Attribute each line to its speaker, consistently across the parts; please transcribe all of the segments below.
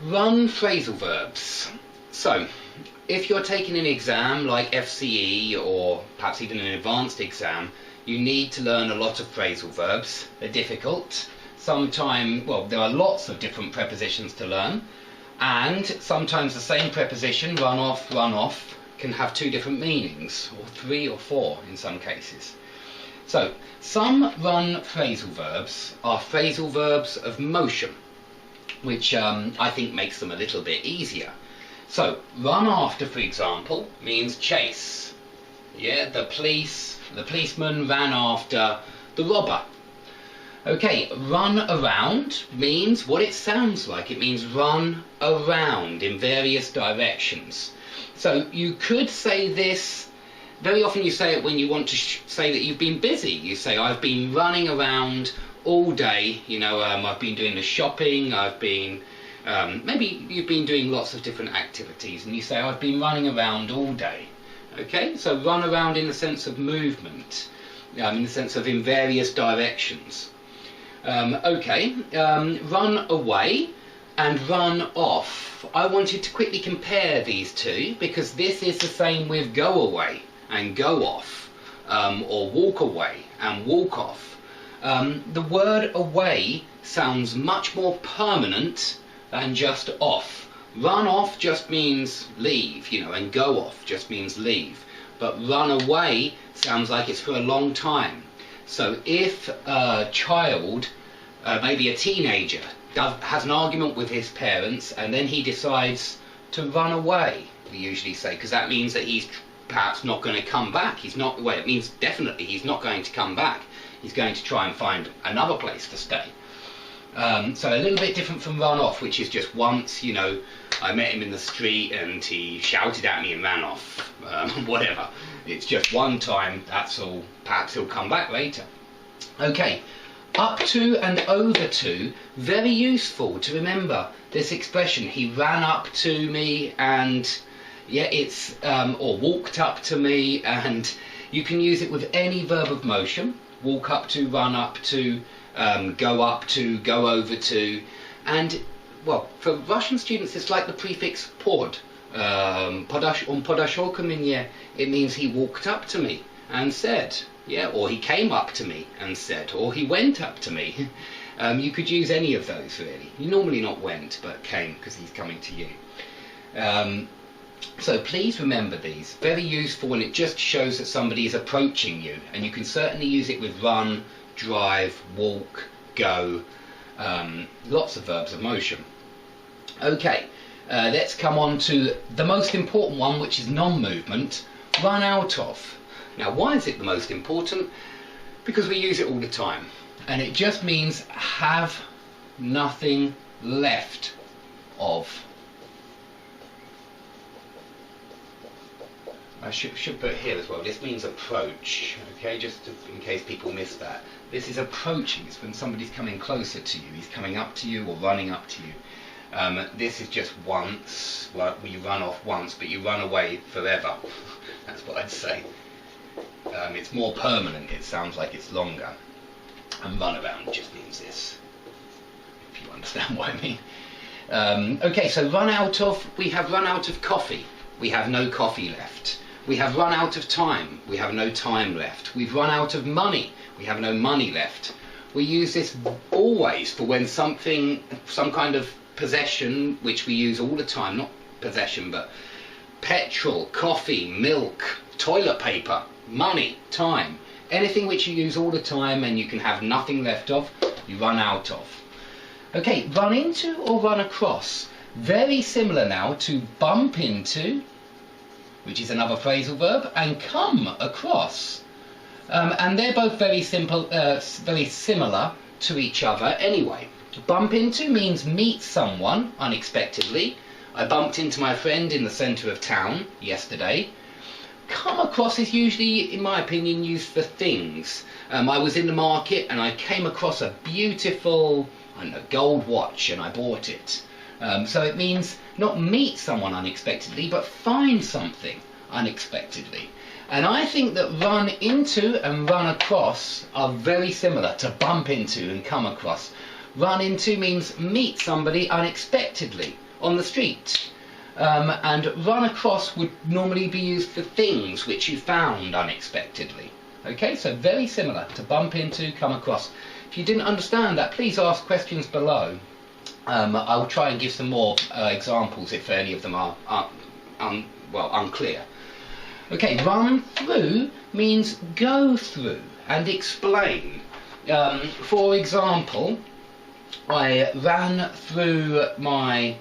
Speaker 1: Run phrasal verbs. So, if you're taking an exam like FCE or perhaps even an advanced exam, you need to learn a lot of phrasal verbs. They're difficult. Sometimes, well, there are lots of different prepositions to learn, and sometimes the same preposition, run off, can have two different meanings, or three or four in some cases. So, some run phrasal verbs are phrasal verbs of motion, which I think makes them a little bit easier. So, run after, for example, means chase. Yeah, the policeman ran after the robber. Okay, run around means what it sounds like. It means run around in various directions. So, you could say this, very often you say it when you want to say that you've been busy. You say, I've been running around all day, you know, I've been doing the shopping, I've been, maybe you've been doing lots of different activities, and you say, I've been running around all day. Okay, so run around in the sense of movement, in the sense of in various directions. Run away and run off. I wanted to quickly compare these two, because this is the same with go away and go off, or walk away and walk off. The word away sounds much more permanent than just off. Run off just means leave, you know, and go off just means leave. But run away sounds like it's for a long time. So if a child, maybe a teenager, has an argument with his parents and then he decides to run away, we usually say, because that means that he's perhaps not going to come back. Well, it means definitely he's not going to come back. He's going to try and find another place to stay. So a little bit different from run off, which is just once, you know, I met him in the street and he shouted at me and ran off, whatever. It's just one time, that's all. Perhaps he'll come back later. Okay, up to and over to, very useful to remember this expression. He ran up to me, and yeah, it's, or walked up to me, and you can use it with any verb of motion. Walk up to, run up to, go up to, go over to, and well, for Russian students it's like the prefix pod. On podashol ко мне, it means he walked up to me and said, yeah, or he came up to me and said, or he went up to me. You could use any of those really. You normally not went, but came, because he's coming to you. So please remember these, very useful, and it just shows that somebody is approaching you, and you can certainly use it with run, drive, walk, go, lots of verbs of motion. Okay, let's come on to the most important one, which is non-movement, run out of. Now, why is it the most important? Because we use it all the time, and it just means have nothing left of. I should put here as well, this means approach, okay, just in case people miss that. This is approaching, it's when somebody's coming closer to you, he's coming up to you or running up to you. This is just once, well, you run off once, but you run away forever. That's what I'd say. It's more permanent, it sounds like it's longer. And run around just means this, if you understand what I mean. Okay, so run out of, we have run out of coffee. We have no coffee left. We have run out of time. We have no time left. We've run out of money. We have no money left. We use this always for when something, some kind of possession, which we use all the time, not possession, but petrol, coffee, milk, toilet paper, money, time. Anything which you use all the time and you can have nothing left of, you run out of. Okay, run into or run across. Very similar now to bump into, which is another phrasal verb, and come across. And they're both very simple, very similar to each other anyway. Bump into means meet someone unexpectedly. I bumped into my friend in the centre of town yesterday. Come across is usually, in my opinion, used for things. I was in the market and I came across a beautiful, I don't know, gold watch, and I bought it. So it means not meet someone unexpectedly, but find something unexpectedly. And I think that run into and run across are very similar to bump into and come across. Run into means meet somebody unexpectedly. on the street. And run across would normally be used for things which you found unexpectedly. Okay, so very similar to bump into, come across. If you didn't understand that, please ask questions below. I will try and give some more examples if any of them are unclear. Okay, run through means go through and explain. For example, I ran through my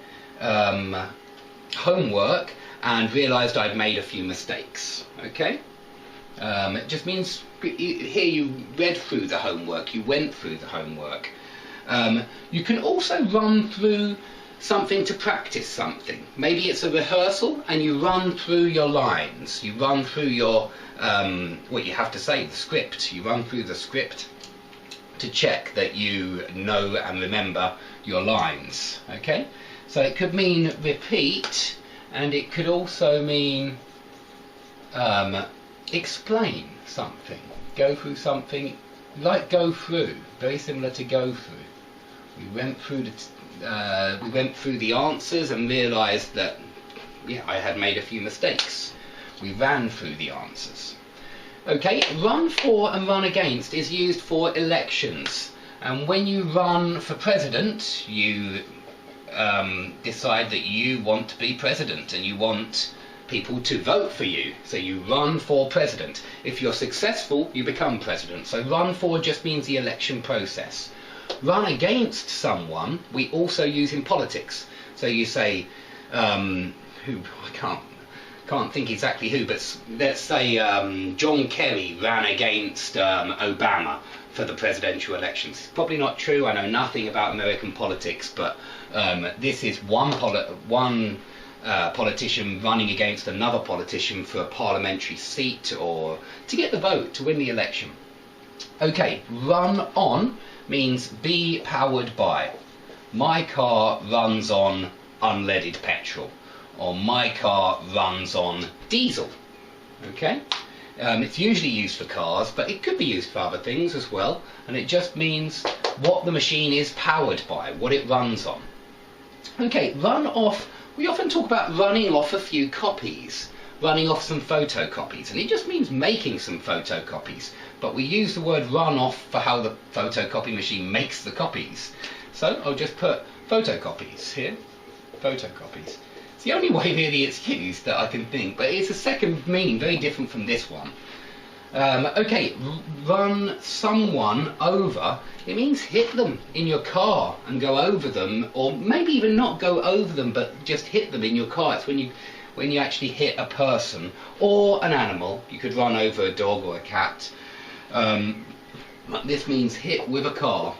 Speaker 1: homework and realised I'd made a few mistakes. Okay, it just means here you read through the homework, you went through the homework. You can also run through something to practice something. Maybe it's a rehearsal and you run through your lines, you run through your what you have to say, the script. You run through the script to check that you know and remember your lines. Okay, so it could mean repeat, and it could also mean explain something, go through something, like go through, very similar to go through. We went through the answers and realised that, yeah, I had made a few mistakes. We ran through the answers. Okay, run for and run against is used for elections. And when you run for president, you decide that you want to be president and you want people to vote for you. So you run for president. If you're successful, you become president. So run for just means the election process. Run against someone we also use in politics. So you say, who, I can't think exactly who, but let's say John Kerry ran against Obama for the presidential elections. It's probably not true, I know nothing about American politics, but this is one politician running against another politician for a parliamentary seat or to get the vote, to win the election. Okay, run on means be powered by. My car runs on unleaded petrol, or my car runs on diesel. Okay, it's usually used for cars, but it could be used for other things as well, and it just means what the machine is powered by, what it runs on. Okay, run off. We often talk about running off a few copies, running off some photocopies, and it just means making some photocopies, but we use the word run off for how the photocopy machine makes the copies. So I'll just put photocopies here, photocopies. It's the only way really it's used that I can think, but it's a second meaning, very different from this one. Okay, run someone over, it means hit them in your car and go over them, or maybe even not go over them, but just hit them in your car. It's when you actually hit a person or an animal. You could run over a dog or a cat. This means hit with a car.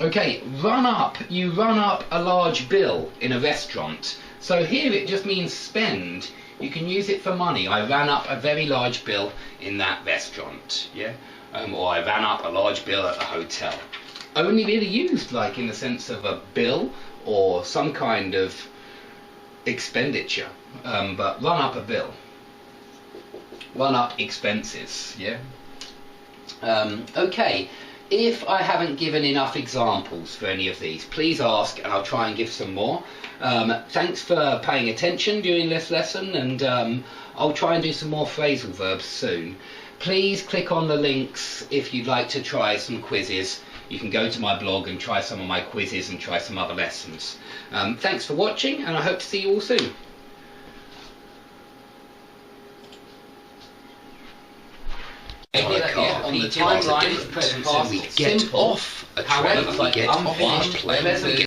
Speaker 1: Okay, run up. You run up a large bill in a restaurant. So here it just means spend. You can use it for money. I ran up a very large bill in that restaurant, yeah? Or I ran up a large bill at a hotel. Only really used like in the sense of a bill or some kind of expenditure, but run up a bill. Run up expenses, yeah? Okay, if I haven't given enough examples for any of these, please ask and I'll try and give some more. Thanks for paying attention during this lesson, and I'll try and do some more phrasal verbs soon. Please click on the links if you'd like to try some quizzes. You can go to my blog and try some of my quizzes and try some other lessons. Thanks for watching, and I hope to see you all soon. On the timeline, we get off a train, we get off a plane.